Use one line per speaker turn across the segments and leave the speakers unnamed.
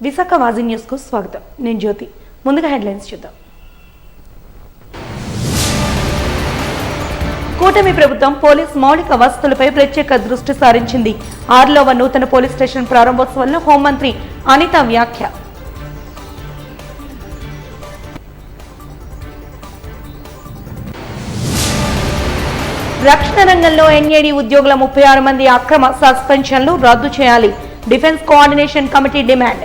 Visakha వాజీ news కు స్వాగతం. నేను జ్యోతి. ముందుగా హెడ్లైన్స్ చూద్దాం. కూటమి ప్రభుత్వం పోలీస్ మౌలిక వసతులపై ప్రత్యేక దృష్టి సారించింది. 6వ నూతన పోలీస్ స్టేషన్ ప్రారంభోత్సవంలో హోంమంత్రి అనిత వ్యాఖ్య. రక్షణ రంగంలో ఎన్ఏడి ఉద్యోగుల 36 మంది అక్రమ సస్పెన్షన్లు రద్దు చేయాలి. Defence coordination committee demand.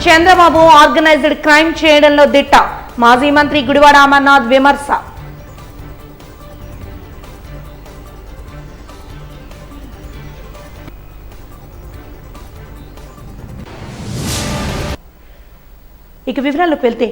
Chandrababu organised crime చేయడంలో దిట్ట. మాజీ మంత్రి గుడివాడ అమర్నాథ్ విమర్శ. ఇక వివరాల్లోకి వెళ్తే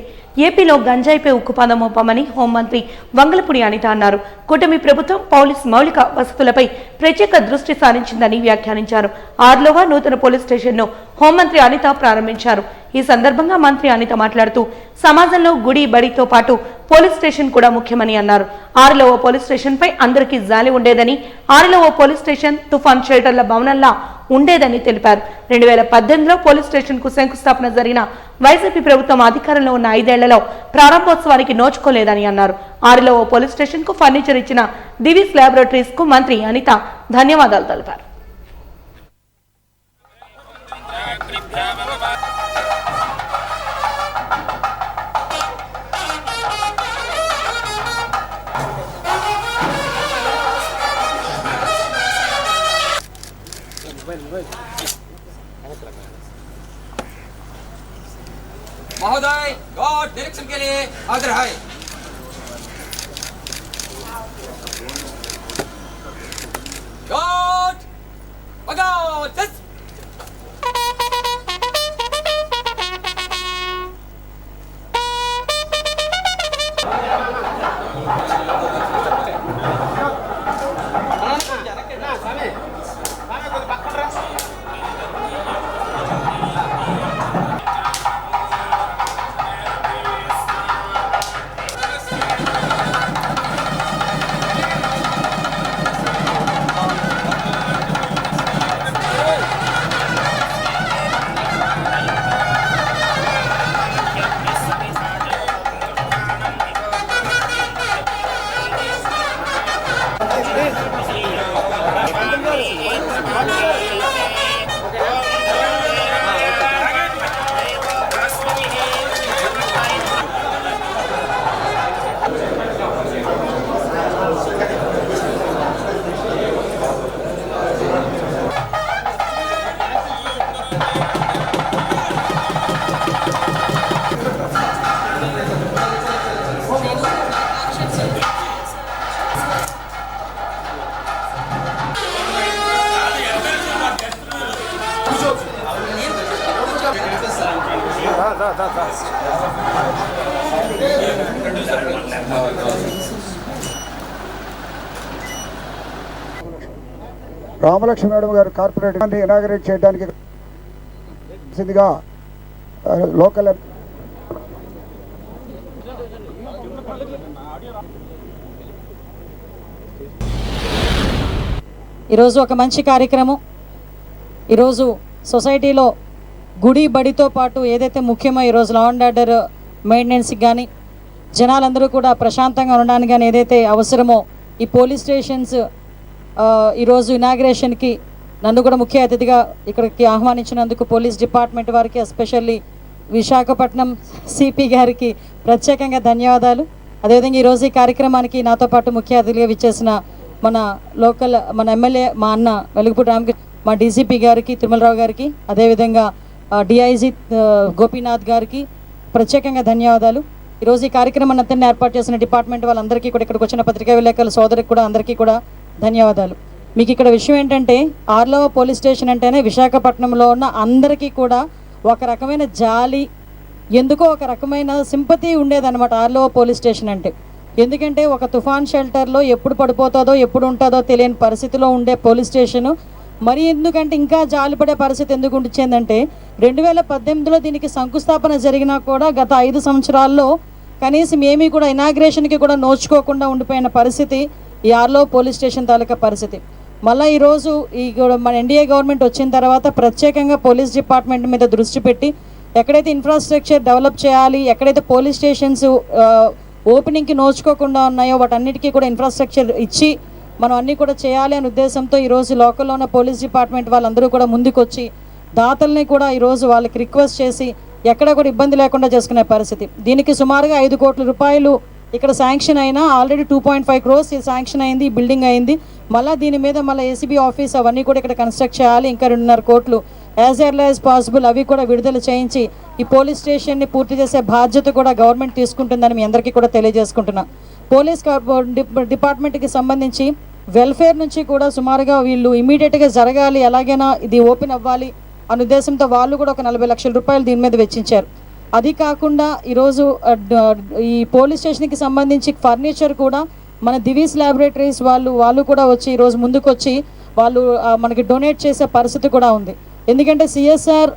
ఏపీలో గంజాయిపై ఉక్కుపాదం మోపామని హోంమంత్రి వంగలపూడి అనిత అన్నారు. కూటమి ప్రభుత్వం పోలీస్ మౌలిక వసతులపై ప్రత్యేక దృష్టి సారించిందని వ్యాఖ్యానించారు. 6వ నూతన పోలీస్ స్టేషన్ను హోంమంత్రి అనిత ప్రారంభించారు. ఈ సందర్భంగా మంత్రి అనిత మాట్లాడుతూ సమాజంలో గుడి బడితో పాటు పోలీస్ స్టేషన్ కూడా ముఖ్యమని అన్నారు. 6వ పోలీస్ స్టేషన్ పై అందరికీ జాలి ఉండేదని, 6వ పోలీస్ స్టేషన్ తుఫాన్ షెల్టర్ల భవనంలా ఉండేదని తెలిపారు. 2018లో పోలీస్ స్టేషన్ కు శంకుస్థాపన జరిగిన వైసీపీ ప్రభుత్వం అధికారంలో ఉన్న 5 ఏళ్లలో ప్రారంభోత్సవానికి నోచుకోలేదని అన్నారు. 6వ పోలీస్ స్టేషన్ కు ఫర్నిచర్ ఇచ్చిన దివిస్ ల్యాబొరేటరీస్ కు మంత్రి అనిత ధన్యవాదాలు తెలిపారు.
महोदय गॉड डायरेक्शन के लिए हाजिर है. गॉड बगाओ जस
రామలక్ష్మి మేడం గారు కార్పొరేట్ ఇనాగరేట్ చేయడానికి లోకల్
ఈరోజు ఒక మంచి కార్యక్రమం. ఈరోజు సొసైటీలో గుడి బడితో పాటు ఏదైతే ముఖ్యమో ఈరోజు లా అండ్ ఆర్డర్ మెయింటెనెన్స్కి కానీ జనాలందరూ కూడా ప్రశాంతంగా ఉండడానికి కానీ ఏదైతే అవసరమో ఈ పోలీస్ స్టేషన్స్ ఈరోజు ఇనాగ్రేషన్కి నన్ను కూడా ముఖ్య అతిథిగా ఇక్కడికి ఆహ్వానించినందుకు పోలీస్ డిపార్ట్మెంట్ వారికి, ఎస్పెషల్లీ విశాఖపట్నం సిపి గారికి ప్రత్యేకంగా ధన్యవాదాలు. అదేవిధంగా ఈరోజు ఈ కార్యక్రమానికి నాతో పాటు ముఖ్య అతిథిగా విచ్చేసిన మన లోకల్ మన ఎమ్మెల్యే మా అన్న వెలుగుపూడి రామకృష్ణ, మా డీసీపీ గారికి తిరుమలరావు గారికి, అదేవిధంగా డిఐజీ గోపీనాథ్ గారికి ప్రత్యేకంగా ధన్యవాదాలు. ఈరోజు ఈ కార్యక్రమాన్ని అంతా ఏర్పాటు చేసిన డిపార్ట్మెంట్ వాళ్ళందరికీ కూడా, ఇక్కడికి వచ్చిన పత్రికా విలేకరుల సోదరికి కూడా అందరికీ కూడా ధన్యవాదాలు. మీకు ఇక్కడ విషయం ఏంటంటే 6వ పోలీస్ స్టేషన్ అంటేనే విశాఖపట్నంలో ఉన్న అందరికీ కూడా ఒక రకమైన జాలి, ఎందుకో ఒక రకమైన సింపతి ఉండేదన్నమాట 6వ పోలీస్ స్టేషన్ అంటే. ఎందుకంటే ఒక తుఫాన్ షెల్టర్లో ఎప్పుడు పడిపోతుందో ఎప్పుడు ఉంటుందో తెలియని పరిస్థితిలో ఉండే పోలీస్ స్టేషను మరి ఎందుకంటే ఇంకా జాలిపడే పరిస్థితి ఎందుకు ఉండిచ్చిందంటే 2018లో దీనికి శంకుస్థాపన జరిగినా కూడా గత 5 సంవత్సరాల్లో కనీసం ఏమీ కూడా ఇనాగ్రేషన్కి కూడా నోచుకోకుండా ఉండిపోయిన పరిస్థితి ఈ ఆర్లో పోలీస్ స్టేషన్ తాలూకా పరిస్థితి. మళ్ళీ ఈరోజు మన ఎన్డీఏ గవర్నమెంట్ వచ్చిన తర్వాత ప్రత్యేకంగా పోలీస్ డిపార్ట్మెంట్ మీద దృష్టి పెట్టి ఎక్కడైతే ఇన్ఫ్రాస్ట్రక్చర్ డెవలప్ చేయాలి, ఎక్కడైతే పోలీస్ స్టేషన్స్ ఓపెనింగ్కి నోచుకోకుండా ఉన్నాయో వాటన్నిటికీ కూడా ఇన్ఫ్రాస్ట్రక్చర్ ఇచ్చి మనం అన్నీ కూడా చేయాలి అనే ఉద్దేశంతో ఈరోజు లోకల్లో ఉన్న పోలీస్ డిపార్ట్మెంట్ వాళ్ళందరూ కూడా ముందుకొచ్చి దాతల్ని కూడా ఈరోజు వాళ్ళకి రిక్వెస్ట్ చేసి ఎక్కడ కూడా ఇబ్బంది లేకుండా చేసుకునే పరిస్థితి. దీనికి సుమారుగా 5 కోట్ల రూపాయలు ఇక్కడ శాంక్షన్ అయినా ఆల్రెడీ 2.5 crores శాంక్షన్ అయింది, ఈ బిల్డింగ్ అయింది. మళ్ళీ దీని మీద మళ్ళీ ఏసీబీ ఆఫీస్ అవన్నీ కూడా ఇక్కడ కన్స్ట్రక్ట్ చేయాలి. ఇంకా 2.5 కోట్లు యాజ్ ఎర్లీ యాజ్ పాసిబుల్ అవి కూడా విడుదల చేయించి ఈ పోలీస్ స్టేషన్ని పూర్తి చేసే బాధ్యత కూడా గవర్నమెంట్ తీసుకుంటుందని మీ అందరికీ కూడా తెలియజేసుకుంటున్నా. పోలీస్ డిపార్ట్మెంట్కి సంబంధించి వెల్ఫేర్ నుంచి కూడా సుమారుగా వీళ్ళు ఇమీడియట్గా జరగాలి, ఎలాగైనా ఇది ఓపెన్ అవ్వాలి అనే ఉద్దేశంతో వాళ్ళు కూడా ఒక 40 లక్షల రూపాయలు దీని మీద వెచ్చించారు. అది కాకుండా ఈరోజు ఈ పోలీస్ స్టేషన్కి సంబంధించి ఫర్నిచర్ కూడా మన దివీస్ ల్యాబొరేటరీస్ వాళ్ళు కూడా వచ్చి ఈరోజు ముందుకు వచ్చి వాళ్ళు మనకి డొనేట్ చేసే పరిస్థితి కూడా ఉంది. ఎందుకంటే సిఎస్ఆర్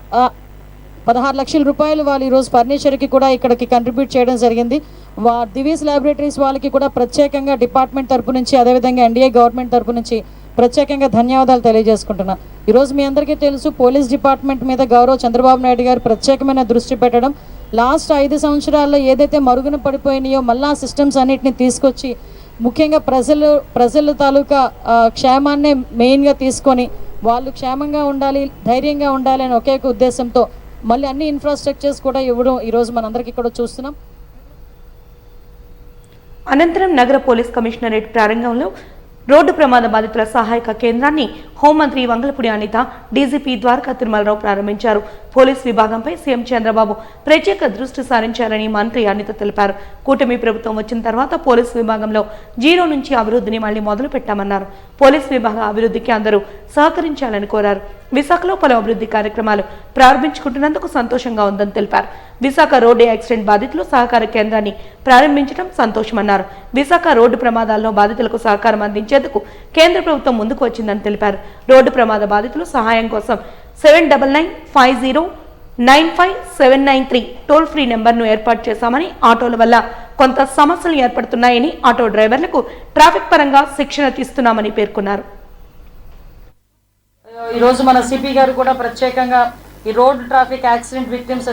16 లక్షల రూపాయలు వాళ్ళు ఈరోజు ఫర్నిచర్కి కూడా ఇక్కడికి కంట్రిబ్యూట్ చేయడం జరిగింది. దివీస్ ల్యాబొరేటరీస్ వాళ్ళకి కూడా ప్రత్యేకంగా డిపార్ట్మెంట్ తరపు నుంచి అదేవిధంగా ఎన్డీఏ గవర్నమెంట్ తరపు నుంచి ప్రత్యేకంగా ధన్యవాదాలు తెలియజేసుకుంటున్నా. ఈరోజు మీ అందరికీ తెలుసు పోలీస్ డిపార్ట్మెంట్ మీద గౌరవ చంద్రబాబు నాయుడు గారు ప్రత్యేకమైన దృష్టి పెట్టడం, లాస్ట్ 5 సంవత్సరాల్లో ఏదైతే మరుగున పడిపోయినాయో మళ్ళా సిస్టమ్స్ అన్నిటిని తీసుకొచ్చి ముఖ్యంగా ప్రజల తాలూకా క్షేమాన్నే మెయిన్గా తీసుకొని వాళ్ళు క్షేమంగా ఉండాలి, ధైర్యంగా ఉండాలి అనే ఒకే ఉద్దేశంతో మళ్ళీ అన్ని ఇన్ఫ్రాస్ట్రక్చర్స్ కూడా ఇవ్వడం ఈరోజు మనందరికీ కూడా చూస్తున్నాం.
అనంతరం నగర పోలీస్ కమిషనరేట్ ప్రారంభంలో రోడ్డు ప్రమాద బాధితుల సహాయక కేంద్రాన్ని హోంమంత్రి వంగలపూడి అనిత, డీజీపీ ద్వారకా తిరుమలరావు ప్రారంభించారు. పోలీస్ విభాగంపై సీఎం చంద్రబాబు ప్రత్యేక దృష్టి సారించారని మంత్రి అనిత తెలిపారు. కూటమి ప్రభుత్వం వచ్చిన తర్వాత పోలీస్ విభాగంలో 0 నుంచి అభివృద్ధిని మళ్లీ మొదలు పెట్టామన్నారు. పోలీస్ విభాగ అభివృద్ధికి అందరూ సహకరించాలని కోరారు. విశాఖలో పలు అభివృద్ధి కార్యక్రమాలు ప్రారంభించుకుంటున్నందుకు సంతోషంగా ఉందని తెలిపారు. విశాఖ రోడ్డు యాక్సిడెంట్ బాధితులు సహకార కేంద్రాన్ని ప్రారంభించడం సంతోషమన్నారు. విశాఖ రోడ్డు ప్రమాదాల్లో బాధితులకు సహకారం అందించేందుకు కేంద్ర ప్రభుత్వం ముందుకు వచ్చిందని తెలిపారు. రోడ్డు ప్రమాద బాధితులు సహాయం కోసం 7995095793 టోల్ ఫ్రీ నెంబర్ను ఏర్పాటు చేశామని, ఆటోల వల్ల కొంత సమస్యలు ఏర్పడుతున్నాయని, ఆటో డ్రైవర్లకు ట్రాఫిక్ పరంగా శిక్షణ తీస్తున్నామని పేర్కొన్నారు.
ఈరోజు మన సిపి గారు కూడా ప్రత్యేకంగా ఈ road traffic accident victims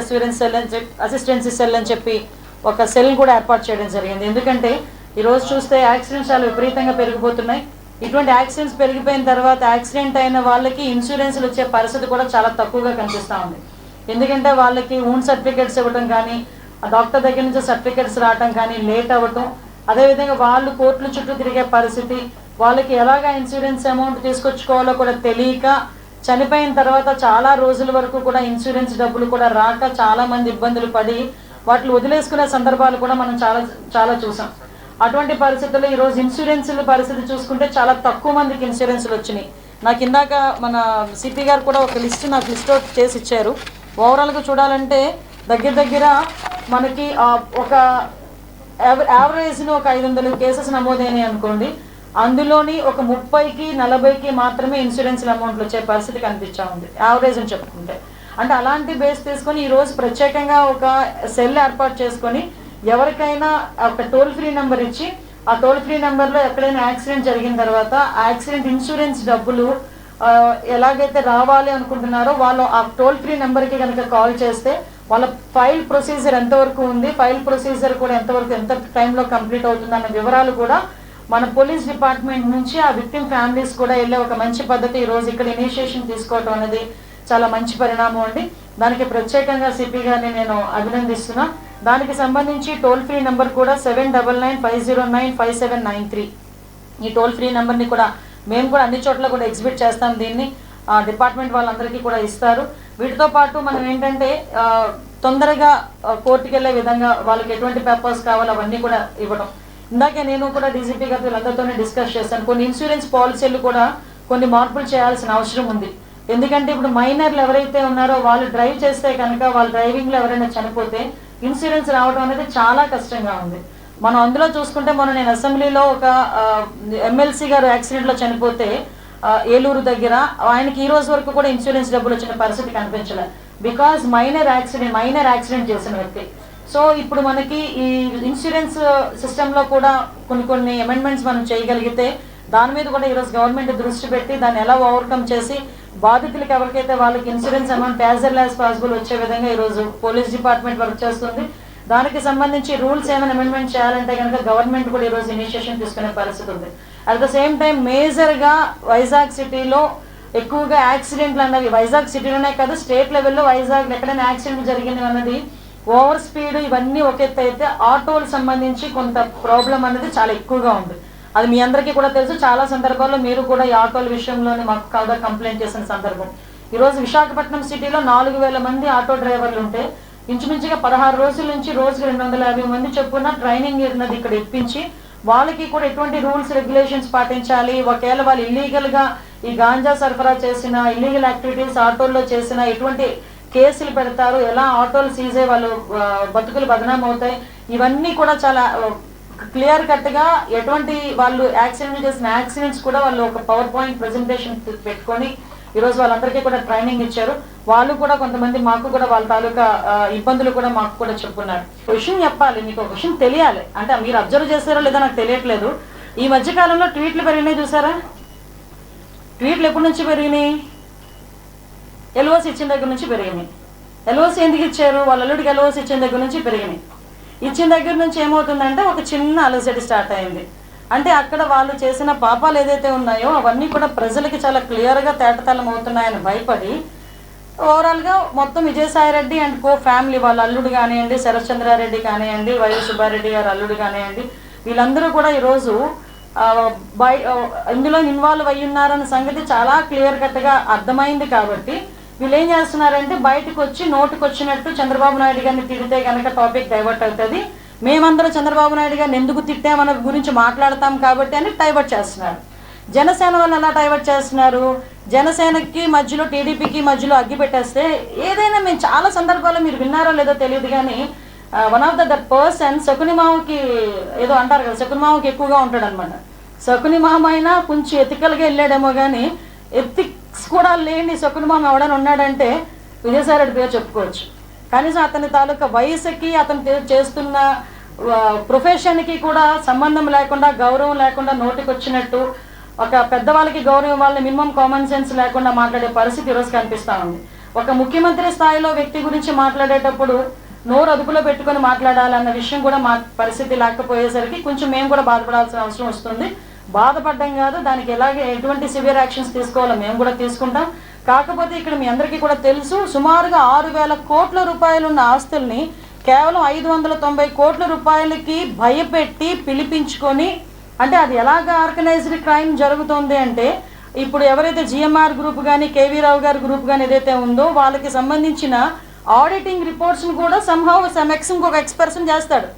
assistance cell అని చెప్పి ఒక సెల్ కూడా ఏర్పాటు చేయడం జరిగింది. ఎందుకంటే ఈరోజు చూస్తే యాక్సిడెంట్స్ చాలా విపరీతంగా పెరిగిపోతున్నాయి. ఇటువంటి యాక్సిడెంట్స్ పెరిగిపోయిన తర్వాత యాక్సిడెంట్ అయిన వాళ్ళకి ఇన్సూరెన్స్లు వచ్చే పరిస్థితి కూడా చాలా తక్కువగా కనిపిస్తూ ఉంది. ఎందుకంటే వాళ్ళకి ఓన్ సర్టిఫికేట్స్ ఇవ్వడం కానీ, డాక్టర్ దగ్గర నుంచి సర్టిఫికేట్స్ రావడం కానీ లేట్ అవ్వటం, అదేవిధంగా వాళ్ళు కోర్టుల చుట్టూ తిరిగే పరిస్థితి, వాళ్ళకి ఎలాగా ఇన్సూరెన్స్ అమౌంట్ తీసుకొచ్చుకోవాలో కూడా తెలియక చనిపోయిన తర్వాత చాలా రోజుల వరకు కూడా ఇన్సూరెన్స్ డబ్బులు కూడా రాక చాలా మంది ఇబ్బందులు పడి వాటిని వదిలేసుకునే సందర్భాలు కూడా మనం చాలా చూసాం. అటువంటి పరిస్థితుల్లో ఈరోజు ఇన్సూరెన్స్ల పరిస్థితి చూసుకుంటే చాలా తక్కువ మందికి ఇన్సూరెన్స్లు వచ్చినాయి. నాకు ఇందాక మన సిపి గారు కూడా ఒక లిస్ట్ అవుట్ చేసి ఇచ్చారు. ఓవరాల్గా చూడాలంటే దగ్గర మనకి ఒక యావరేజ్ను ఒక 500 కేసెస్ నమోదైనాయి అనుకోండి. అందులోని ఒక 30కి 40కి మాత్రమే ఇన్సూరెన్స్ అమౌంట్లు వచ్చే పరిస్థితి కనిపించా ఉంది యావరేజ్ అని చెప్పుకుంటే. అంటే అలాంటి బేస్ తీసుకొని ఈరోజు ప్రత్యేకంగా ఒక సెల్ ఏర్పాటు చేసుకొని ఎవరికైనా ఒక టోల్ ఫ్రీ నెంబర్ ఇచ్చి ఆ టోల్ ఫ్రీ నెంబర్లో ఎక్కడైనా యాక్సిడెంట్ జరిగిన తర్వాత ఆ యాక్సిడెంట్ ఇన్సూరెన్స్ డబ్బులు ఎలాగైతే రావాలి అనుకుంటున్నారో వాళ్ళు ఆ టోల్ ఫ్రీ నెంబర్కి కనుక కాల్ చేస్తే వాళ్ళ ఫైల్ ప్రొసీజర్ ఎంతవరకు ఉంది, ఫైల్ ప్రొసీజర్ కూడా ఎంత టైంలో కంప్లీట్ అవుతుంది అన్న వివరాలు కూడా మన పోలీస్ డిపార్ట్మెంట్ నుంచి ఆ విక్టిమ్ ఫ్యామిలీస్ కూడా వెళ్ళే ఒక మంచి పద్ధతి ఈరోజు ఇక్కడ ఇనిషియేషన్ తీసుకోవటం అనేది చాలా మంచి పరిణామం అండి. దానికి ప్రత్యేకంగా సిపి గారిని నేను అభినందిస్తున్నా. దానికి సంబంధించి టోల్ ఫ్రీ నెంబర్ కూడా 7995095793 ఈ టోల్ ఫ్రీ నెంబర్ని కూడా మేము కూడా అన్ని చోట్ల కూడా ఎగ్జిబిట్ చేస్తాం. దీన్ని డిపార్ట్మెంట్ వాళ్ళందరికీ కూడా ఇస్తారు. వీటితో పాటు మనం ఏంటంటే తొందరగా కోర్టుకు వెళ్ళే విధంగా వాళ్ళకి ఎటువంటి పేపర్స్ కావాలో అవన్నీ కూడా ఇవ్వడం. ఇందాకే నేను కూడా డీజీపీ గారు వీళ్ళందరితోనే డిస్కస్ చేశాను. కొన్ని ఇన్సూరెన్స్ పాలసీలు కూడా కొన్ని మార్పులు చేయాల్సిన అవసరం ఉంది. ఎందుకంటే ఇప్పుడు మైనర్లు ఎవరైతే ఉన్నారో వాళ్ళు డ్రైవ్ చేస్తే కనుక వాళ్ళ డ్రైవింగ్లో ఎవరైనా చనిపోతే ఇన్సూరెన్స్ రావడం అనేది చాలా కష్టంగా ఉంది. మనం అందులో చూసుకుంటే నేను అసెంబ్లీలో ఒక ఎమ్మెల్సీ గారు యాక్సిడెంట్లో చనిపోతే ఏలూరు దగ్గర ఆయనకి ఈ రోజు వరకు కూడా ఇన్సూరెన్స్ డబ్బులు వచ్చిన పరిస్థితి కనిపించలేదు. బికాజ్ మైనర్ యాక్సిడెంట్ చేసిన వ్యక్తి. సో ఇప్పుడు మనకి ఈ ఇన్సూరెన్స్ సిస్టంలో కూడా కొన్ని అమెండ్మెంట్స్ మనం చేయగలిగితే దాని మీద కూడా ఈరోజు గవర్నమెంట్ దృష్టి పెట్టి దాన్ని ఎలా ఓవర్కమ్ చేసి బాధితులకు ఎవరికైతే వాళ్ళకి insurance amount as early as possible వచ్చే విధంగా ఈరోజు పోలీస్ డిపార్ట్మెంట్ వర్క్ చేస్తుంది. దానికి సంబంధించి రూల్స్ ఏమైనా అమెండ్మెంట్ చేయాలంటే కనుక గవర్నమెంట్ కూడా ఈరోజు ఇనిషియేషన్ తీసుకునే పరిస్థితి ఉంది. అట్ ద సేమ్ టైం మేజర్గా వైజాగ్ సిటీలో ఎక్కువగా యాక్సిడెంట్లు అన్నవి వైజాగ్ సిటీలోనే కాదు స్టేట్ లెవెల్లో వైజాగ్ ఎక్కడైనా యాక్సిడెంట్ జరిగింది అన్నది ఓవర్ స్పీడ్ ఇవన్నీ ఒక ఎత్తు అయితే ఆటోలకు సంబంధించి కొంత ప్రాబ్లం అనేది చాలా ఎక్కువగా ఉంది. అది మీ అందరికీ కూడా తెలుసు. చాలా సందర్భాల్లో మీరు కూడా ఈ ఆటోల విషయంలోనే మాకు కాదా కంప్లైంట్ చేసిన సందర్భం. ఈరోజు విశాఖపట్నం సిటీలో 4000 మంది ఆటో డ్రైవర్లు ఉంటే ఇంచుమించుగా 16 రోజుల నుంచి రోజుకి 250 మంది చొప్పున ట్రైనింగ్ అన్నది ఇక్కడ ఇప్పించి వాళ్ళకి కూడా ఎటువంటి రూల్స్ రెగ్యులేషన్స్ పాటించాలి, ఒకవేళ వాళ్ళు ఇల్లీగల్గా ఈ గాంజా సరఫరా చేసిన ఇల్లీగల్ యాక్టివిటీస్ ఆటోల్లో చేసిన ఎటువంటి కేసులు పెడతారు, ఎలా ఆటోలు సీజే వాళ్ళు బతుకులు బదనాం అవుతాయి, ఇవన్నీ కూడా చాలా క్లియర్ కట్గా ఎటువంటి వాళ్ళు యాక్సిడెంట్ చేసిన యాక్సిడెంట్స్ కూడా వాళ్ళు ఒక పవర్ పాయింట్ ప్రెజెంటేషన్ పెట్టుకొని ఈరోజు వాళ్ళందరికీ కూడా ట్రైనింగ్ ఇచ్చారు. వాళ్ళు కూడా కొంతమంది మాకు కూడా వాళ్ళ తాలూకా ఇబ్బందులు కూడా మాకు కూడా చెప్పుకున్నారు. విషయం చెప్పాలి, మీకు ఒక విషయం తెలియాలి. అంటే మీరు అబ్జర్వ్ చేస్తారో లేదో నాకు తెలియట్లేదు. ఈ మధ్యకాలంలో ట్వీట్లు పెరిగినాయి చూసారా? ట్వీట్లు ఎప్పటి నుంచి పెరిగినాయి? ఎల్ఓసి ఇచ్చిన దగ్గర నుంచి పెరిగినాయి. ఎల్ఓసి ఎందుకు ఇచ్చారు? వాళ్ళ అల్లుడికి ఎల్ఓసి ఇచ్చిన దగ్గర నుంచి పెరిగినాయి. ఇచ్చిన దగ్గర నుంచి ఏమవుతుందంటే ఒక చిన్న అలజడి స్టార్ట్ అయింది. అంటే అక్కడ వాళ్ళు చేసిన పాపాలు ఏదైతే ఉన్నాయో అవన్నీ కూడా ప్రజలకి చాలా క్లియర్గా తేటతెల్లం అవుతున్నాయని భయపడి ఓవరాల్గా మొత్తం విజయసాయిరెడ్డి అండ్ కో ఫ్యామిలీ వాళ్ళ అల్లుడు కానివ్వండి, శరత్చంద్రారెడ్డి కానివ్వండి, వైఎస్ సుబ్బారెడ్డి గారు అల్లుడు కానివ్వండి, వీళ్ళందరూ కూడా ఈరోజు ఇందులో ఇన్వాల్వ్ అయ్యి ఉన్నారన్న సంగతి చాలా క్లియర్ కట్గా అర్థమైంది. కాబట్టి వీళ్ళు ఏం చేస్తున్నారంటే బయటకు వచ్చి నోటుకు వచ్చినట్టు చంద్రబాబు నాయుడు గారిని తిడితే కనుక టాపిక్ డైవర్ట్ అవుతుంది, మేమందరం చంద్రబాబు నాయుడు గారిని ఎందుకు తిట్టామన్న గురించి మాట్లాడతాం కాబట్టి అని డైవర్ట్ చేస్తున్నారు. జనసేన వాళ్ళు ఎలా డైవర్ట్ చేస్తున్నారు? జనసేనకి మధ్యలో టీడీపీకి మధ్యలో అగ్గి పెట్టేస్తే ఏదైనా మేము చాలా సందర్భాల్లో మీరు విన్నారో లేదో తెలియదు కానీ వన్ ఆఫ్ దట్ పర్సన్ శకునిమావకి ఏదో అంటారు కదా, శకునిమావకి ఎక్కువగా ఉంటాడు అనమాట. శకునిమామ అయినా కొంచెం ఎథికల్గా వెళ్ళాడేమో కానీ ఎథిక్స్ కూడా లేని శకునిమామ ఎవడని ఉన్నాడంటే విజయసాయిరెడ్డి పేరు చెప్పుకోవచ్చు. కనీసం అతని తాలూకా వయసుకి అతను చేస్తున్న ప్రొఫెషన్కి కూడా సంబంధం లేకుండా గౌరవం లేకుండా నోటికి వచ్చినట్టు ఒక పెద్దవాళ్ళకి గౌరవం ఇవ్వాలని మినిమం కామన్ సెన్స్ లేకుండా మాట్లాడే పరిస్థితి ఈరోజు కనిపిస్తూ ఉంది. ఒక ముఖ్యమంత్రి స్థాయిలో వ్యక్తి గురించి మాట్లాడేటప్పుడు నోరు అదుపులో పెట్టుకొని మాట్లాడాలన్న విషయం కూడా మా పరిస్థితి లేకపోయేసరికి కొంచెం మేము కూడా బాధపడాల్సిన అవసరం వస్తుంది. బాధపడడం కాదు, దానికి ఎలాగే ఎటువంటి సివియర్ యాక్షన్స్ తీసుకోవాలో మేము కూడా తీసుకుంటాం. కాకపోతే ఇక్కడ మీ అందరికీ కూడా తెలుసు, సుమారుగా 6000 కోట్ల రూపాయలు ఉన్న ఆస్తుల్ని కేవలం 590 కోట్ల రూపాయలకి భయపెట్టి పిలిపించుకొని, అంటే అది ఎలాగ ఆర్గనైజ్డ్ క్రైమ్ జరుగుతుంది అంటే ఇప్పుడు ఎవరైతే జిఎంఆర్ గ్రూప్ కానీ కేవీ రావు గారి గ్రూప్ కానీ ఏదైతే ఉందో వాళ్ళకి సంబంధించిన ఆడిటింగ్ రిపోర్ట్స్ని కూడా ఇంకొక ఎక్స్పర్సన్ చేస్తాడు.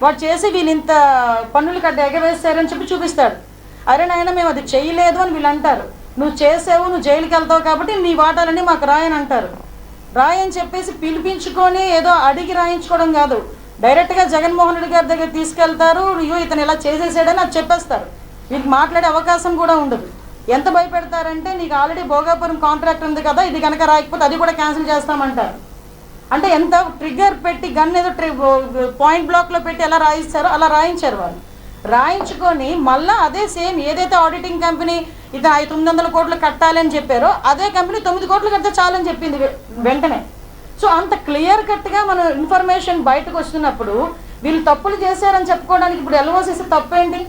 వాడు చేసి వీళ్ళు ఇంత పన్నులు ఎగవేస్తారని చూపిస్తాడు. అరే నాయన మేము అది చేయలేదు అని వీళ్ళు అంటారు. నువ్వు చేసావు, నువ్వు జైలుకి వెళ్తావు కాబట్టి నీ వాటాలని మాకు రాయని అంటారు. రాయని చెప్పేసి పిలిపించుకొని ఏదో అడిగి రాయించుకోవడం కాదు, డైరెక్ట్గా జగన్మోహన్ రెడ్డి గారి దగ్గర తీసుకెళ్తారు. అయ్యో ఇతను ఇలా చేసేసాడని అది చెప్పేస్తారు. వీళ్ళకి మాట్లాడే అవకాశం కూడా ఉండదు. ఎంత భయపెడతారంటే నీకు ఆల్రెడీ భోగాపురం కాంట్రాక్ట్ ఉంది కదా, ఇది కనుక రాయకపోతే అది కూడా క్యాన్సిల్ చేస్తామంటారు. అంటే ఎంత ట్రిగ్గర్ పెట్టి గన్ ఏదో పాయింట్ బ్లాక్లో పెట్టి ఎలా రాయిస్తారో అలా రాయించారు వాళ్ళు. రాయించుకొని మళ్ళీ అదే సేమ్ ఏదైతే ఆడిటింగ్ కంపెనీ ఇది 900 కోట్లు కట్టాలని చెప్పారో అదే కంపెనీ 9 కోట్లు కడితే చాలని చెప్పింది వెంటనే. సో అంత క్లియర్ కట్గా మన ఇన్ఫర్మేషన్ బయటకు వస్తున్నప్పుడు వీళ్ళు తప్పులు చేశారని చెప్పుకోవడానికి ఇప్పుడు ఎల్ఓసి తప్పేంటి?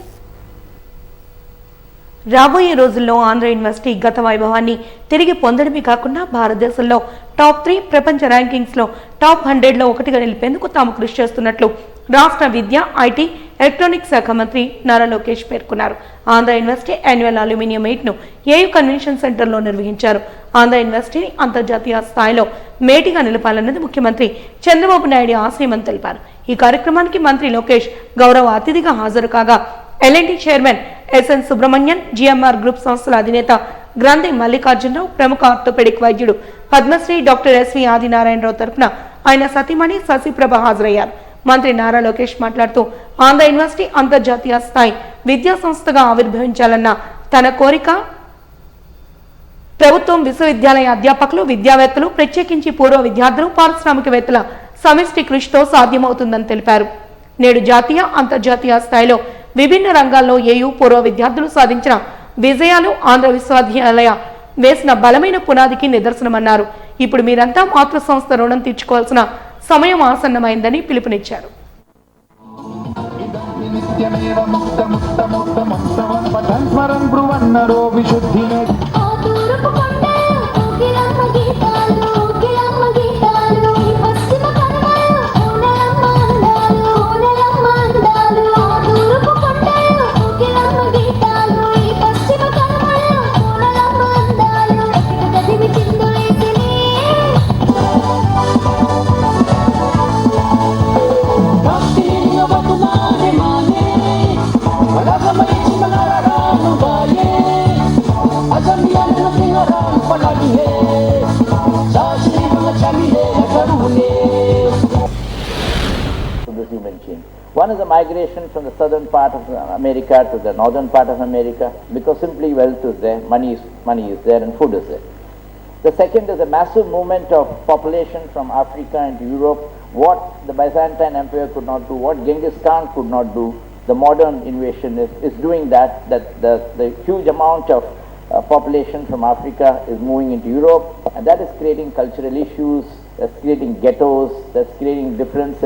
రాబోయే రోజుల్లో ఆంధ్ర యూనివర్సిటీ గత వైభవాన్ని తిరిగి పొందడమే కాకుండా భారతదేశంలో టాప్ 3 ప్రపంచ ర్యాంకింగ్స్లో టాప్ 100లో ఒకటిగా నిలిపేందుకు తాము కృషి చేస్తున్నట్లు రాష్ట్ర విద్య, ఐటీ, ఎలక్ట్రానిక్స్ శాఖ మంత్రి నారా లోకేష్ పేర్కొన్నారు. ఆంధ్ర యూనివర్సిటీ యాన్యువల్ అల్యూమినియం మీట్ను ఏయూ కన్వెన్షన్ సెంటర్లో నిర్వహించారు. ఆంధ్ర యూనివర్సిటీని అంతర్జాతీయ స్థాయిలో మేటిగా నిలపాలన్నది ముఖ్యమంత్రి చంద్రబాబు నాయుడు ఆశయమని తెలిపారు. ఈ కార్యక్రమానికి మంత్రి లోకేష్ గౌరవ అతిథిగా హాజరు కాగా L&T chairman SN Subrahmanyan, GMR group సంస్థల అధినేత గ్రంథి మల్లికార్జునరావు, ప్రముఖ ఆర్థోపెడిక్ వైద్యుడు పద్మశ్రీ డాక్టర్ ఎస్వి ఆదినారాయణరావు తరఫున ఆయన సతీమణి శశిప్రభ హాజరయ్యారు. మంత్రి నారా లోకేష్ మాట్లాడుతూ ఆంధ్ర యూనివర్సిటీ అంతర్జాతీయ స్థాయి విద్యా సంస్థగా ఆవిర్భవించాలన్న తన కోరిక ప్రభుత్వం, విశ్వవిద్యాలయ అధ్యాపకులు, విద్యావేత్తలు, ప్రత్యేకించి పూర్వ విద్యార్థులు, పారిశ్రామికవేత్తల సమిష్టి కృషితో సాధ్యమవుతుందని తెలిపారు. నేడు జాతీయ అంతర్జాతీయ స్థాయిలో విభిన్న రంగాల్లో ఏయూ పూర్వ విద్యార్థులు సాధించిన విజయాలు ఆంధ్ర విశ్వవిద్యాలయ వేసిన బలమైన పునాదికి నిదర్శనమన్నారు. ఇప్పుడు మీరంతా మాతృ సంస్థ రుణం తీర్చుకోవాల్సిన సమయం ఆసన్నమైందని పిలుపునిచ్చారు.
One is the migration from the southern part of America to the northern part of America, because simply wealth is there, money is there, and food is there. The second is a massive movement of population from Africa into Europe. What the Byzantine Empire could not do, what Genghis Khan could not do, the modern invasion is doing that the huge amount of population from Africa is moving into Europe, and that is creating cultural issues, that's creating ghettos, that's creating difference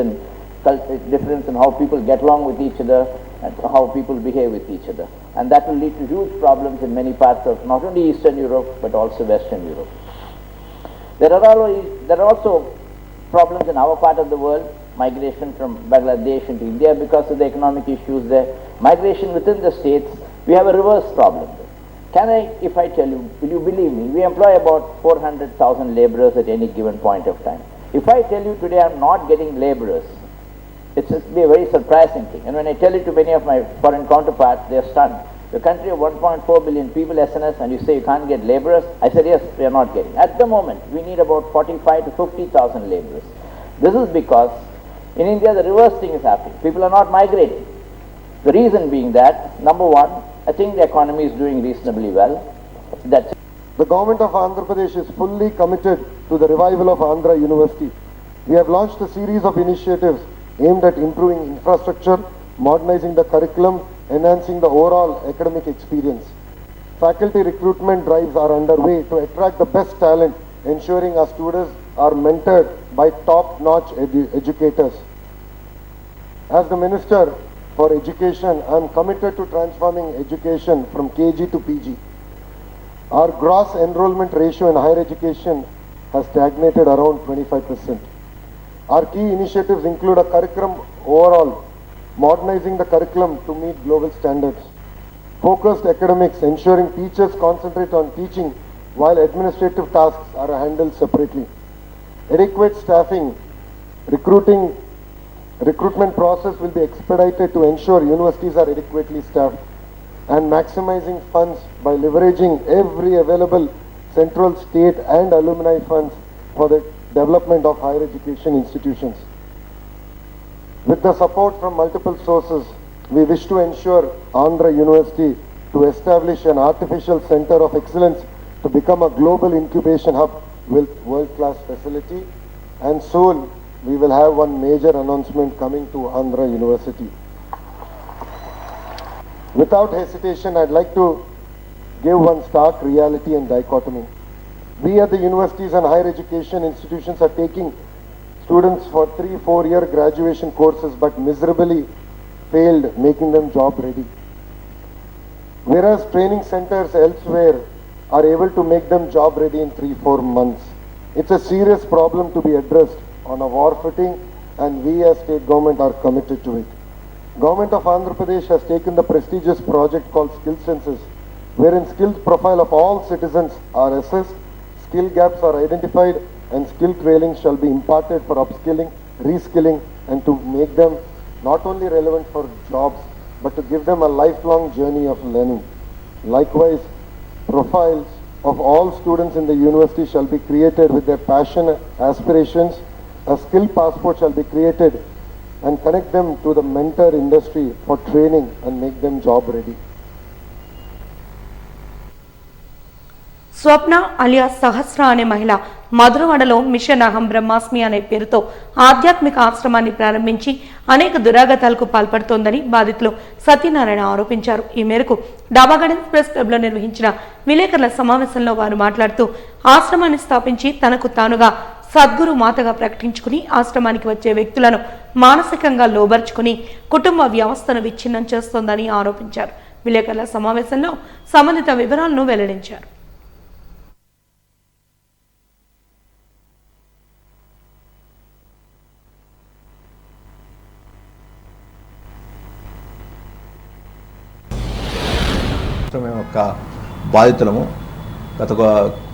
in how people get along with each other and how people behave with each other. And that will lead to huge problems in many parts of not only Eastern Europe but also Western Europe. There are also problems in our part of the world, migration from Bangladesh into India because of the economic issues there. Migration within the states, we have a reverse problem. If I tell you, will you believe me, we employ about 400,000 laborers at any given point of time. If I tell you today I'm not getting laborers, it's be a very surprising thing. And when I tell it to many of my foreign counterparts, they are stunned. The country of 1.4 billion people, SNS, and you say you can't get laborers? I said, yes, we are not getting. At the moment, we need about 45 to 50,000 laborers. This is because in India, the reverse thing is happening. People are not migrating. The reason being that, number one, I think the economy is doing reasonably well. That's
The government of Andhra Pradesh is fully committed to the revival of Andhra University. We have launched a series of initiatives aimed at improving infrastructure, modernizing the curriculum, enhancing the overall academic experience. Faculty recruitment drives are underway to attract the best talent, ensuring our students are mentored by top-notch educators. As the Minister for Education, I am committed to transforming education from KG to PG. Our gross enrollment ratio in higher education has stagnated around 25%. Our key initiatives include a curriculum overall, modernizing the curriculum to meet global standards, focused academics, ensuring teachers concentrate on teaching while administrative tasks are handled separately, adequate staffing, recruitment process will be expedited to ensure universities are adequately staffed, and maximizing funds by leveraging every available central, state and alumni funds for the development of higher education institutions. With the support from multiple sources, we wish to ensure Andhra University to establish an artificial center of excellence to become a global incubation hub with world-class facility, and soon we will have one major announcement coming to Andhra University. Without hesitation, I'd like to give one stark reality and dichotomy. We at the universities and higher education institutions are taking students for 3-4 year graduation courses but miserably failed making them job ready. Whereas training centers elsewhere are able to make them job ready in 3-4 months. It's a serious problem to be addressed on a war footing, and we as state government are committed to it. Government of Andhra Pradesh has taken the prestigious project called Skill Census, wherein skills profile of all citizens are assessed, skill gaps are identified, and skill training shall be imparted for upskilling, reskilling, and to make them not only relevant for jobs, but to give them a lifelong journey of learning. Likewise, profiles of all students in the university shall be created with their passion, aspirations. A skill passport shall be created and connect them to the mentor industry for training and make them job ready.
స్వప్న అలియా సహస్ర అనే మహిళ మధురవాడలో machine అహం బ్రహ్మాస్మి అనే పేరుతో ఆధ్యాత్మిక ఆశ్రమాన్ని ప్రారంభించి అనేక దురాగతాలకు పాల్పడుతోందని బాధితులు సత్యనారాయణ ఆరోపించారు. ఈ మేరకు డాబా గార్డెన్స్ ప్రెస్ క్లబ్లో నిర్వహించిన విలేకరుల సమావేశంలో వారు మాట్లాడుతూ ఆశ్రమాన్ని స్థాపించి తనకు తానుగా సద్గురు మాతగా ప్రకటించుకుని ఆశ్రమానికి వచ్చే వ్యక్తులను మానసికంగా లోబర్చుకుని కుటుంబ వ్యవస్థను విచ్ఛిన్నం చేస్తోందని ఆరోపించారు. విలేకరుల సమావేశంలో సంబంధిత వివరాలను వెల్లడించారు.
మేము ఒక బాధితులము గత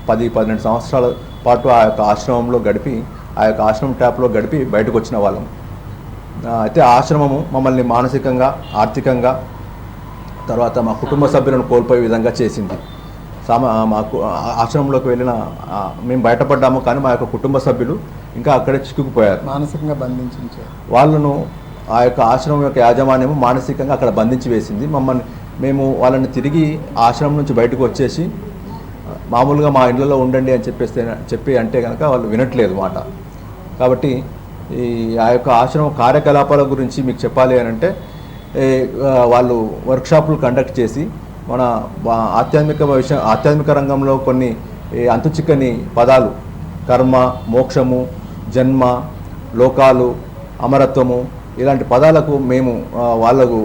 10-12 సంవత్సరాల పాటు ఆ యొక్క ఆశ్రమంలో గడిపి ఆ యొక్క ఆశ్రమం ట్యాప్లో గడిపి బయటకు వచ్చిన వాళ్ళం. అయితే ఆశ్రమము మమ్మల్ని మానసికంగా, ఆర్థికంగా, తర్వాత మా కుటుంబ సభ్యులను కోల్పోయే విధంగా చేసింది. మాకు ఆశ్రమంలోకి వెళ్ళిన మేము బయటపడ్డాము, కానీ మా యొక్క కుటుంబ సభ్యులు ఇంకా అక్కడే చిక్కుకుపోయారు.
మానసికంగా బంధించారు.
వాళ్ళను ఆ యొక్క ఆశ్రమం యొక్క యాజమాన్యము మానసికంగా అక్కడ బంధించి వేసింది. మేము వాళ్ళని తిరిగి ఆశ్రమం నుంచి బయటకు వచ్చేసి మామూలుగా మా ఇళ్ళలో ఉండండి అని చెప్పి అంటే కనుక వాళ్ళు వినట్లేదు మాట. కాబట్టి ఆ యొక్క ఆశ్రమం కార్యకలాపాల గురించి మీకు చెప్పాలి అని అంటే వాళ్ళు వర్క్షాపులు కండక్ట్ చేసి మన ఆధ్యాత్మిక రంగంలో కొన్ని అంతుచిక్కని పదాలు, కర్మ, మోక్షము, జన్మ, లోకాలు, అమరత్వము, ఇలాంటి పదాలకు మేము వాళ్ళకు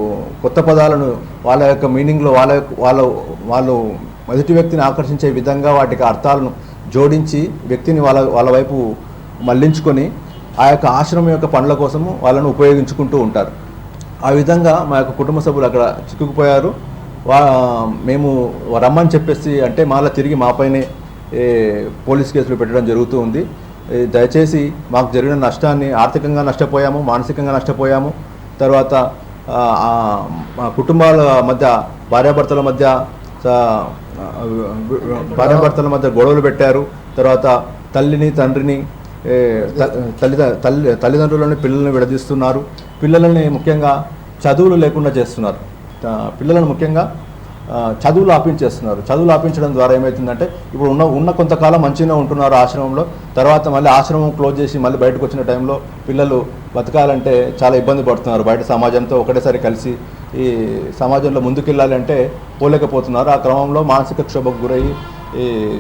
కొత్త పదాలను వాళ్ళ యొక్క మీనింగ్లో వాళ్ళు మొదటి వ్యక్తిని ఆకర్షించే విధంగా వాటికి అర్థాలను జోడించి వ్యక్తిని వాళ్ళ వైపు మళ్లించుకొని ఆ యొక్క ఆశ్రమం యొక్క పనుల కోసము వాళ్ళను ఉపయోగించుకుంటూ ఉంటారు. ఆ విధంగా మా యొక్క కుటుంబ సభ్యులు అక్కడ చిక్కుకుపోయారు. మేము రమ్మని చెప్పేసి అంటే మళ్ళీ తిరిగి మాపైనే పోలీస్ కేసులు పెట్టడం జరుగుతూ ఉంది. దయచేసి మాకు జరిగిన నష్టాన్ని, ఆర్థికంగా నష్టపోయాము, మానసికంగా నష్టపోయాము. తర్వాత కుటుంబాల మధ్య భార్యాభర్తల మధ్య గొడవలు పెట్టారు. తర్వాత తల్లిని, తండ్రిని, తల్లిదండ్రులని, పిల్లల్ని విడదీస్తున్నారు. పిల్లలని ముఖ్యంగా చదువులు లేకుండా చేస్తున్నారు. పిల్లలను ముఖ్యంగా చదువులు ఆపించేస్తున్నారు. చదువులు ఆపించడం ద్వారా ఏమవుతుందంటే ఇప్పుడు ఉన్న కొంతకాలం మంచిగా ఉంటున్నారు ఆశ్రమంలో, తర్వాత మళ్ళీ ఆశ్రమం క్లోజ్ చేసి మళ్ళీ బయటకు వచ్చిన టైంలో పిల్లలు బతకాలంటే చాలా ఇబ్బంది పడుతున్నారు. బయట సమాజంతో ఒకటేసారి కలిసి ఈ సమాజంలో ముందుకెళ్ళాలంటే పోలేకపోతున్నారు. ఆ క్రమంలో మానసిక క్షోభకు గురయ్యి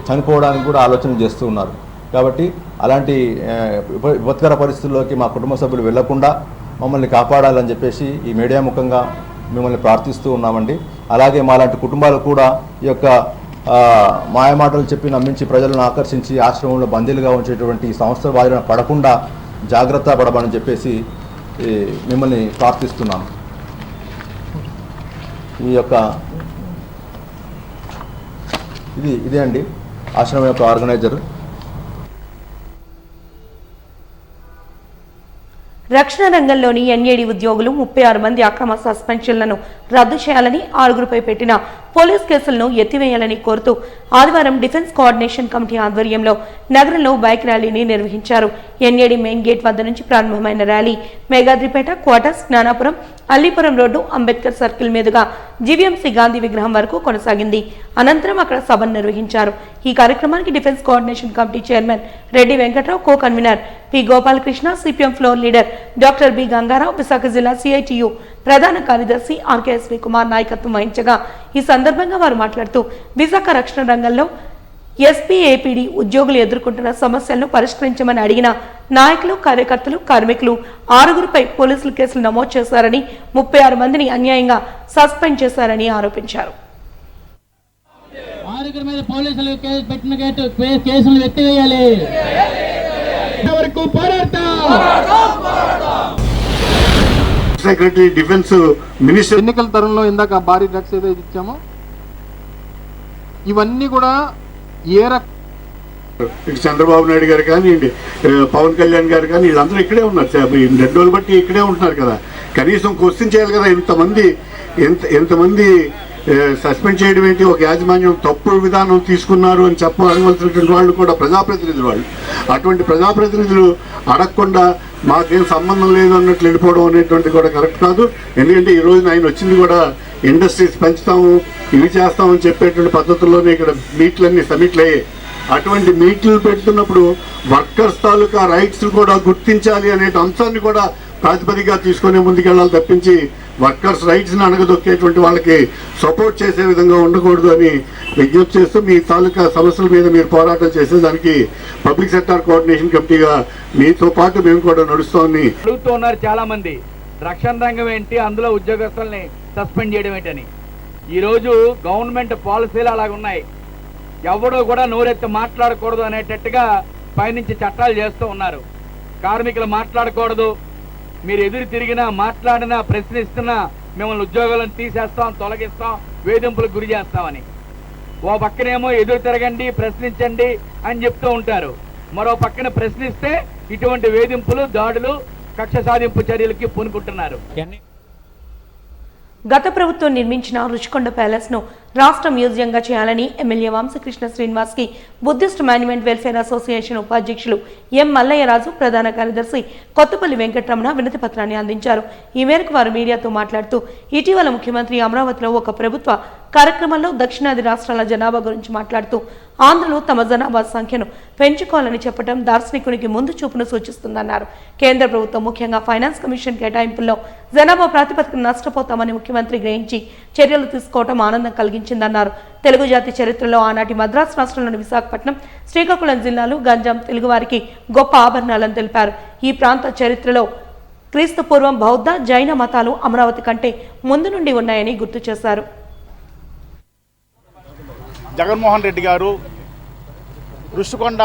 చనిపోవడానికి కూడా ఆలోచనలు చేస్తూ ఉన్నారు. కాబట్టి అలాంటి విపత్కర పరిస్థితుల్లోకి మా కుటుంబ సభ్యులు వెళ్లకుండా మమ్మల్ని కాపాడాలని చెప్పేసి ఈ మీడియా ముఖంగా మిమ్మల్ని ప్రార్థిస్తూ ఉన్నామండి. అలాగే మాలాంటి కుటుంబాలు కూడా ఈ యొక్క మాయమాటలు చెప్పి నమ్మించి ప్రజలను ఆకర్షించి ఆశ్రమంలో బందీలుగా ఉంచేటువంటి ఈ సంస్థల బారిన పడకుండా జాగ్రత్త పడమని చెప్పేసి మిమ్మల్ని ప్రార్థిస్తున్నాను. ఈ యొక్క ఇదే అండి ఆశ్రమం యొక్క ఆర్గనైజర్.
రక్షణ రంగంలోని ఎన్ఏడి ఉద్యోగులు 36 మంది అక్రమ సస్పెన్షన్లను రద్దు చేయాలని 6గురిపై పెట్టిన పోలీస్ కేసులను ఎత్తివేయాలని కోరుతూ ఆదివారం డిఫెన్స్ కోఆర్డినేషన్ కమిటీ ఆధ్వర్యంలో నగరంలో బైక్ ర్యాలీని నిర్వహించారు. ఎన్ఏడి మెయిన్ గేట్ వద్ద నుంచి ప్రారంభమైన rally Meghadripeta, quarters, Gnanapuram, Allipuram road, Ambedkar circle మీదుగా జీవీఎంసీ గాంధీ విగ్రహం వరకు కొనసాగింది. అనంతరం అక్కడ సభను నిర్వహించారు. ఈ కార్యక్రమానికి defence coordination committee chairman Reddy Venkatrao, co convener P Gopalakrishna, CPM floor leader doctor B Gangarao, Visakha జిల్లా సిఐటియు ప్రధాన కార్యదర్శి ఆర్కేఎస్వి కుమార్ నాయకత్వం వహించగా ఈ సందర్భంగా వారు మాట్లాడుతూ విశాఖ రక్షణ రంగంలో ఎస్పీఏపీడీ ఉద్యోగులు ఎదుర్కొంటున్న సమస్యలను పరిష్కరించమని అడిగిన నాయకులు, కార్యకర్తలు, కార్మికులు 6గురిపై పోలీసులు కేసులు నమోదు చేశారని 36 మందిని అన్యాయంగా సస్పెండ్ చేశారని ఆరోపించారు.
6 మీద పోలీసులు పెట్టిన కేసులు ఎత్తివేయాలి.
సెక్రటరీ, డిఫెన్స్ మినిస్టర్
ఎన్నికల తరంలో ఇందాక భారీ డ్రగ్స్ ఏదైతే ఇచ్చామో ఇవన్నీ కూడా
ఇటు చంద్రబాబు నాయుడు గారు కానీ, పవన్ కళ్యాణ్ గారు కానీ వీళ్ళందరూ ఇక్కడే ఉన్నారు. 2 రోజులు బట్టి ఇక్కడే ఉంటున్నారు కదా. కనీసం క్వశ్చన్ చేయాలి కదా. ఎంతమంది సస్పెండ్ చేయడం ఏంటి? ఒక యాజమాన్యం తప్పుడు విధానం తీసుకున్నారు అని చెప్పవలసినటువంటి వాళ్ళు కూడా ప్రజాప్రతినిధులు. వాళ్ళు అటువంటి ప్రజాప్రతినిధులు అడగకుండా
మాకేం సంబంధం లేదు అన్నట్లు వెళ్ళిపోవడం అనేటువంటిది కూడా కరెక్ట్ కాదు. ఎందుకంటే ఈ రోజున ఆయన వచ్చింది కూడా ఇండస్ట్రీస్ పెంచుతాము, ఇవి చేస్తామని చెప్పేటువంటి పద్ధతుల్లోనే ఇక్కడ మీట్లన్నీ సమిట్లు అయ్యాయి. అటువంటి మీట్లు పెడుతున్నప్పుడు వర్కర్స్ తాలూకా రైట్స్ కూడా గుర్తించాలి అనే అంశాన్ని కూడా ప్రాతిపదికగా తీసుకునే ముందుకెళ్ళాలి తప్పించి వర్కర్స్ రైట్స్ని అణగదొక్కేటువంటి వాళ్ళకి సపోర్ట్ చేసే విధంగా ఉండకూడదు అని విజ్ఞప్తి చేస్తూ మీ తాలూకా సమస్యల మీద మీరు పోరాటం చేసేదానికి పబ్లిక్ సెక్టార్ కోఆర్డినేషన్ కమిటీగా మీతో పాటు మేము కూడా నడుస్తామని
అడుగుతున్నారు చాలా మంది. రక్షణ రంగం ఏంటి, అందులో ఉద్యోగస్తుల్ని సస్పెండ్ చేయడం ఏంటని. ఈరోజు గవర్నమెంట్ పాలసీలు అలాగున్నాయి. ఎవడో కూడా నోరెత్తి మాట్లాడకూడదు అనేటట్టుగా పైనుంచి చట్టాలు చేస్తూ ఉన్నారు. కార్మికులు మాట్లాడకూడదు, మీరు ఎదురు తిరిగినా మాట్లాడినా ప్రశ్నిస్తున్నా మిమ్మల్ని ఉద్యోగాలను తీసేస్తాం, తొలగిస్తాం, వేధింపులకు గురి చేస్తామని. ఓ పక్కనేమో ఎదురు తిరగండి, ప్రశ్నించండి అని చెప్తూ ఉంటారు. మరో పక్కన ప్రశ్నిస్తే ఇటువంటి వేధింపులు, దాడులు, కక్ష సాధింపు చర్యలకి పూనుకుంటున్నారు.
గత ప్రభుత్వం నిర్మించిన రుషికొండ ప్యాలెస్ ను రాష్ట్ర మ్యూజియంగా చేయాలని ఎమ్మెల్యే వంశకృష్ణ శ్రీనివాస్ కి బుద్ధిస్ట్ మాన్యుమెంట్ వెల్ఫేర్ అసోసియేషన్ ఉపాధ్యక్షులు ఎం మల్లయ్యరాజు, ప్రధాన కార్యదర్శి కొత్తపల్లి వెంకటరమణ వినతి పత్రాన్ని అందించారు. ఈ మేరకు వారు మీడియాతో మాట్లాడుతూ ఇటీవల ముఖ్యమంత్రి అమరావతిలో ఒక ప్రభుత్వ కార్యక్రమంలో దక్షిణాది రాష్ట్రాల జనాభా గురించి మాట్లాడుతూ ఆంధ్రలో తమ జనాభా సంఖ్యను పెంచుకోవాలని చెప్పడం దార్శనికునికి ముందు చూపును సూచిస్తుందన్నారు. కేంద్ర ప్రభుత్వం ముఖ్యంగా ఫైనాన్స్ కమిషన్ కేటాయింపుల్లో జనాభా ప్రాతిపదికన నష్టపోతామని ముఖ్యమంత్రి గ్రహించి చర్యలు తీసుకోవడం ఆనందం కలిగించిందన్నారు. తెలుగు జాతి చరిత్రలో ఆనాటి మద్రాసు రాష్ట్రంలోని విశాఖపట్నం, శ్రీకాకుళం జిల్లాలు గంజాం తెలుగువారికి గొప్ప ఆభరణాలను తెలిపారు. ఈ ప్రాంత చరిత్రలో క్రీస్తు పూర్వం బౌద్ధ, జైన మతాలు అమరావతి కంటే ముందు నుండి ఉన్నాయని గుర్తు చేశారు.
జగన్మోహన్ రెడ్డి గారు రుషికొండ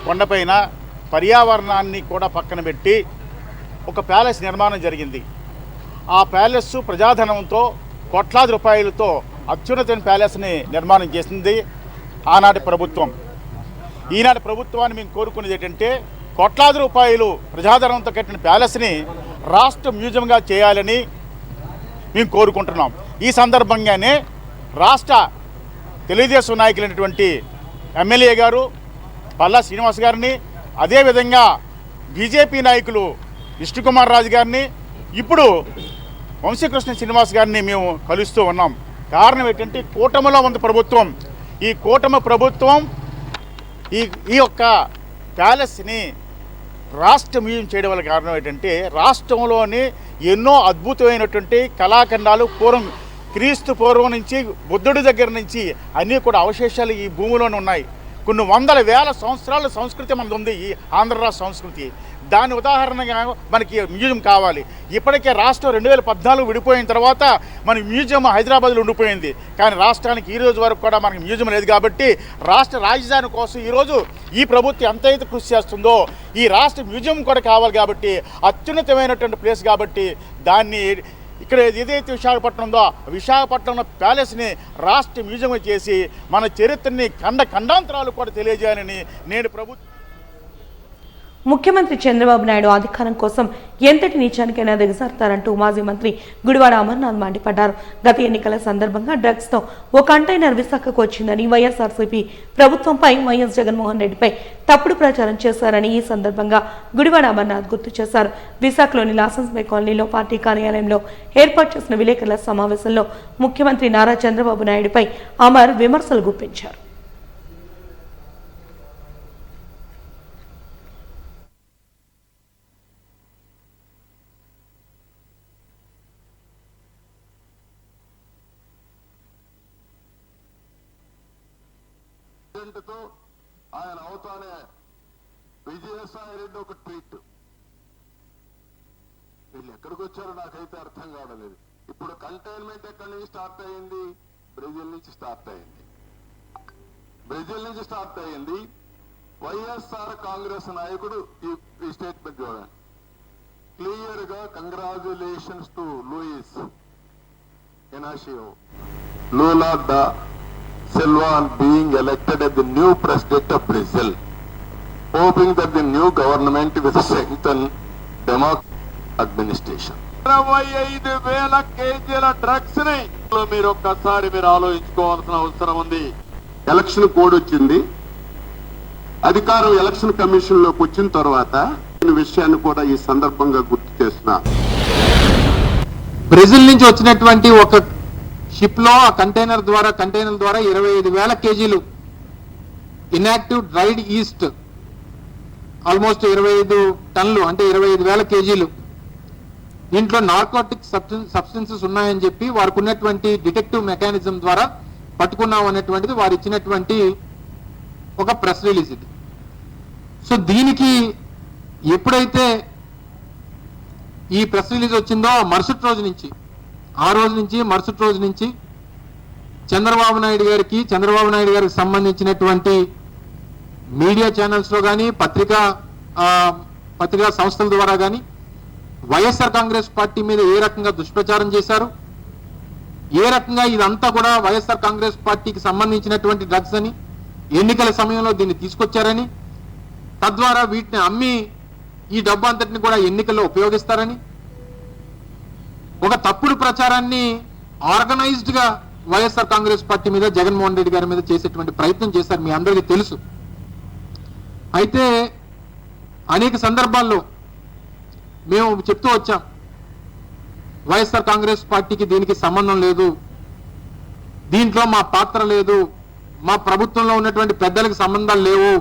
కొండపైన పర్యావరణాన్ని కూడా పక్కన పెట్టి ఒక ప్యాలెస్ నిర్మాణం జరిగింది. ఆ ప్యాలెస్ ప్రజాధనంతో కోట్లాది రూపాయలతో అత్యున్నతమైన ప్యాలెస్ని నిర్మాణం చేసింది ఆనాటి ప్రభుత్వం. ఈనాటి ప్రభుత్వాన్ని మేము కోరుకునేది ఏంటంటే కోట్లాది రూపాయలు ప్రజాధనంతో కట్టిన ప్యాలెస్ని రాష్ట్ర మ్యూజియంగా చేయాలని మేము కోరుకుంటున్నాం. ఈ సందర్భంగానే రాష్ట్ర తెలుగుదేశం నాయకులైనటువంటి ఎమ్మెల్యే గారు పల్లా శ్రీనివాస్ గారిని, అదేవిధంగా బీజేపీ నాయకులు విష్ణుకుమార్ రాజు గారిని, ఇప్పుడు వంశకృష్ణ శ్రీనివాస్ గారిని మేము కలుస్తూ ఉన్నాం. కారణం ఏంటంటే కూటమిలో ఉంది ప్రభుత్వం. ఈ కూటమి ప్రభుత్వం ఈ యొక్క ప్యాలెస్ని రాష్ట్ర మ్యూజియం చేయడం వల్ల కారణం ఏంటంటే రాష్ట్రంలోని ఎన్నో అద్భుతమైనటువంటి కళాఖండాలు క్రీస్తు పూర్వం నుంచి బుద్ధుడి దగ్గర నుంచి అన్నీ కూడా అవశేషాలు ఈ భూమిలోనే ఉన్నాయి. కొన్ని వందల వేల సంవత్సరాల సంస్కృతి మనది ఉంది ఈ ఆంధ్ర రాష్ట్ర సంస్కృతి. దాని ఉదాహరణగా మనకి మ్యూజియం కావాలి. ఇప్పటికే రాష్ట్రం 2014 విడిపోయిన తర్వాత మన మ్యూజియం హైదరాబాద్లో ఉండిపోయింది. కానీ రాష్ట్రానికి ఈ రోజు వరకు కూడా మనకి మ్యూజియం లేదు. కాబట్టి రాష్ట్ర రాజధాని కోసం ఈరోజు ఈ ప్రభుత్వం ఎంతైతే కృషి చేస్తుందో ఈ రాష్ట్ర మ్యూజియం కూడా కావాలి. కాబట్టి అత్యున్నతమైనటువంటి ప్లేస్ కాబట్టి దాన్ని ఇక్కడ ఏదైతే విశాఖపట్నం ఉందో విశాఖపట్నంలో ప్యాలెస్ని రాష్ట్ర మ్యూజియం చేసి మన చరిత్రని ఖండాంతరాలు కూడా తెలియజేయాలని నేను ప్రభుత్వం.
ముఖ్యమంత్రి చంద్రబాబు నాయుడు అధికారం కోసం ఎంతటి నీచానికైనా దిగజారుతారంటూ మాజీ మంత్రి గుడివాడ అమర్నాథ్ మండిపడ్డారు. గత ఎన్నికల సందర్భంగా డ్రగ్స్ తో ఓ కంటైనర్ విశాఖకు వచ్చిందని, వైఎస్ఆర్సీపీ ప్రభుత్వంపై వైఎస్ జగన్మోహన్ రెడ్డిపై తప్పుడు ప్రచారం చేశారని ఈ సందర్భంగా గుడివాడ అమర్నాథ్ గుర్తు చేశారు. విశాఖలోని లాసెన్స్ బే కాలనీలో పార్టీ కార్యాలయంలో ఏర్పాటు చేసిన విలేకరుల సమావేశంలో ముఖ్యమంత్రి నారా చంద్రబాబు నాయుడుపై అమర్ విమర్శలు గుప్పించారు.
ఆయన అవుతానే విజయసాయి రెడ్డి ఒక ట్వీట్. వీళ్ళు ఎక్కడికి వచ్చారో నాకైతే అర్థం కావలేదు. ఇప్పుడు కంటైన్మెంట్ ఎక్కడి నుంచి స్టార్ట్ అయ్యింది? బ్రెజిల్ నుంచి స్టార్ట్ అయ్యింది. వైఎస్ఆర్ కాంగ్రెస్ నాయకుడు ఈ స్టేట్మెంట్ చూడండి క్లియర్ గా. Congratulations to Louis Inácio Lula డా Silva on being elected as the new president of Brazil, hoping that the new government will strengthen democratic administration. 25,000 కేజీల డ్రగ్స్ ని మీరు ఒక్కసారి ఆలోచించుకోవాల్సిన అవసరం ఉంది. ఎలక్షన్ కోడ్ వచ్చింది. అధికారం ఎలక్షన్ కమిషన్ లోకి వచ్చిన తర్వాత
విషయాన్ని కూడా ఈ సందర్భంగా గుర్తు చేస్తున్నా.
బ్రెజిల్ నుంచి వచ్చినటువంటి ఒక షిప్ లో ఆ కంటైనర్ ద్వారా 25,000 కేజీలు ఇన్యాక్టివ్ డ్రైడ్ ఈస్ట్, ఆల్మోస్ట్ 25 టన్నులు, అంటే 25,000 కేజీలు. దీంట్లో నార్కోటిక్ సబ్స్టెన్సెస్ ఉన్నాయని చెప్పి వారికి ఉన్నటువంటి డిటెక్టివ్ మెకానిజం ద్వారా పట్టుకున్నాం అనేటువంటిది వారు ఇచ్చినటువంటి ఒక ప్రెస్ రిలీజ్ ఇది. సో దీనికి ఎప్పుడైతే ఈ ప్రెస్ రిలీజ్ వచ్చిందో మరుసటి రోజు నుంచి చంద్రబాబు నాయుడు గారికి సంబంధించినటువంటి మీడియా ఛానల్స్లో కానీ పత్రికా సంస్థల ద్వారా కానీ వైఎస్ఆర్ కాంగ్రెస్ పార్టీ మీద ఏ రకంగా దుష్ప్రచారం చేశారు, ఏ రకంగా ఇదంతా కూడా వైఎస్ఆర్ కాంగ్రెస్ పార్టీకి సంబంధించినటువంటి డ్రగ్స్ అని, ఎన్నికల సమయంలో దీన్ని తీసుకొచ్చారని, తద్వారా వీటిని అమ్మి ఈ డబ్బు అంతటిని కూడా ఎన్నికల్లో ఉపయోగిస్తారని ఒక తప్పుడు ప్రచారాన్ని ఆర్గనైజ్డ్ గా వైఎస్ఆర్ కాంగ్రెస్ పార్టీ మీద జగన్మోహన్ రెడ్డి గారి మీద చేసేటువంటి ప్రయత్నం చేశారు. మీ అందరికీ తెలుసు. అయితే అనేక సందర్భాల్లో మేము చెప్తూ వచ్చాం, వైఎస్ఆర్ కాంగ్రెస్ పార్టీకి దీనికి సంబంధం లేదు, దీంట్లో మా పాత్ర లేదు, మా ప్రభుత్వంలో ఉన్నటువంటి పెద్దలకు సంబంధాలు లేవు,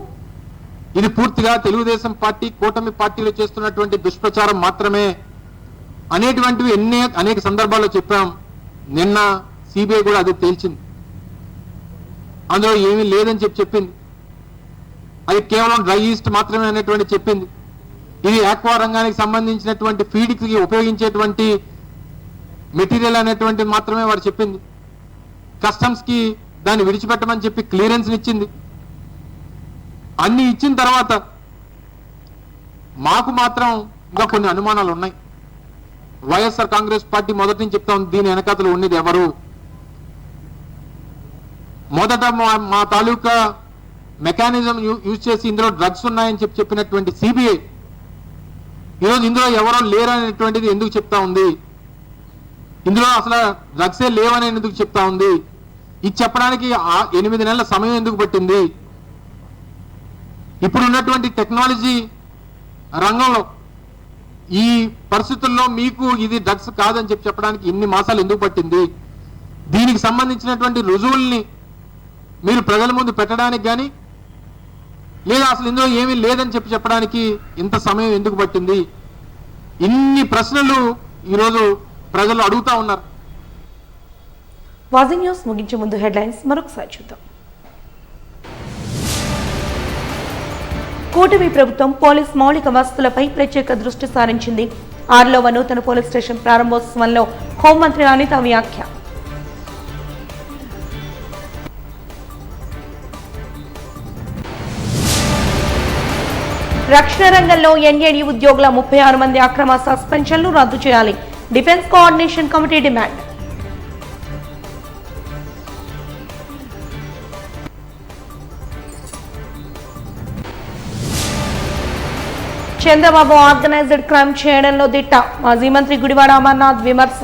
ఇది పూర్తిగా తెలుగుదేశం పార్టీ కూటమి పార్టీలు చేస్తున్నటువంటి దుష్ప్రచారం మాత్రమే అనేటువంటివి అనేక సందర్భాల్లో చెప్పాం. నిన్న సిబిఐ కూడా అది తేల్చింది, అందులో ఏమీ లేదని చెప్పింది. అది కేవలం డ్రై ఈస్ట్ మాత్రమే అనేటువంటి చెప్పింది. ఇది ఆక్వా రంగానికి సంబంధించినటువంటి ఫీడ్కి ఉపయోగించేటువంటి మెటీరియల్ అనేటువంటి మాత్రమే వారు చెప్పింది. కస్టమ్స్ కి దాన్ని విడిచిపెట్టమని చెప్పి క్లియరెన్స్ ఇచ్చింది. అన్ని ఇచ్చిన తర్వాత మాకు మాత్రం ఇంకా కొన్ని అనుమానాలు ఉన్నాయి. వైఎస్ఆర్ కాంగ్రెస్ పార్టీ మొదటి నుంచి చెప్తా ఉంది, దీని వెనకాతలు ఉన్నది ఎవరు? మొదట మా తాలూకా మెకానిజం యూజ్ చేసి ఇందులో డ్రగ్స్ ఉన్నాయని చెప్పినటువంటి సిబిఐ ఈరోజు ఇందులో ఎవరో లేరనేటువంటిది ఎందుకు చెప్తా ఉంది? ఇందులో అసలు డ్రగ్సే లేవని ఎందుకు చెప్తా ఉంది? ఇది చెప్పడానికి 8 నెలల సమయం ఎందుకు పట్టింది? ఇప్పుడు ఉన్నటువంటి టెక్నాలజీ రంగంలో ఈ పరిస్థితుల్లో మీకు ఇది డ్రగ్స్ కాదని చెప్పడానికి ఇన్ని మాసాలు ఎందుకు పట్టింది? దీనికి సంబంధించినటువంటి రుజువుల్ని మీరు ప్రజల ముందు పెట్టడానికి కానీ, లేదా అసలు ఇందులో ఏమీ లేదని చెప్పడానికి ఇంత సమయం ఎందుకు పట్టింది? ఇన్ని ప్రశ్నలు ఈరోజు ప్రజలు అడుగుతా ఉన్నారు.
వాజింగ్ న్యూస్ ముగించే ముందు హెడ్లైన్స్ మరొకసారి చూద్దాం. కూటమి ప్రభుత్వం పోలీస్ మౌలిక వసతులపై ప్రత్యేక దృష్టి సారించింది. 6వ నూతన పోలీస్ స్టేషన్ ప్రారంభోత్సవంలో హోంమంత్రి అనిత వ్యాఖ్య. రక్షణ రంగంలో ఎన్ఏడి ఉద్యోగుల 36 మంది అక్రమ సస్పెన్షన్లు రద్దు చేయాలి. Defence coordination committee demand. Chandrababu organised crime చేయడంలో దిట్ట. మాజీ మంత్రి గుడివాడ అమర్నాథ్ విమర్శ.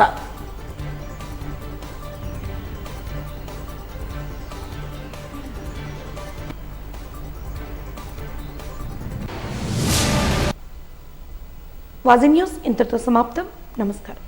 వాజింగ్ న్యూస్ ఇంతటితో సమాప్తం. నమస్కారం.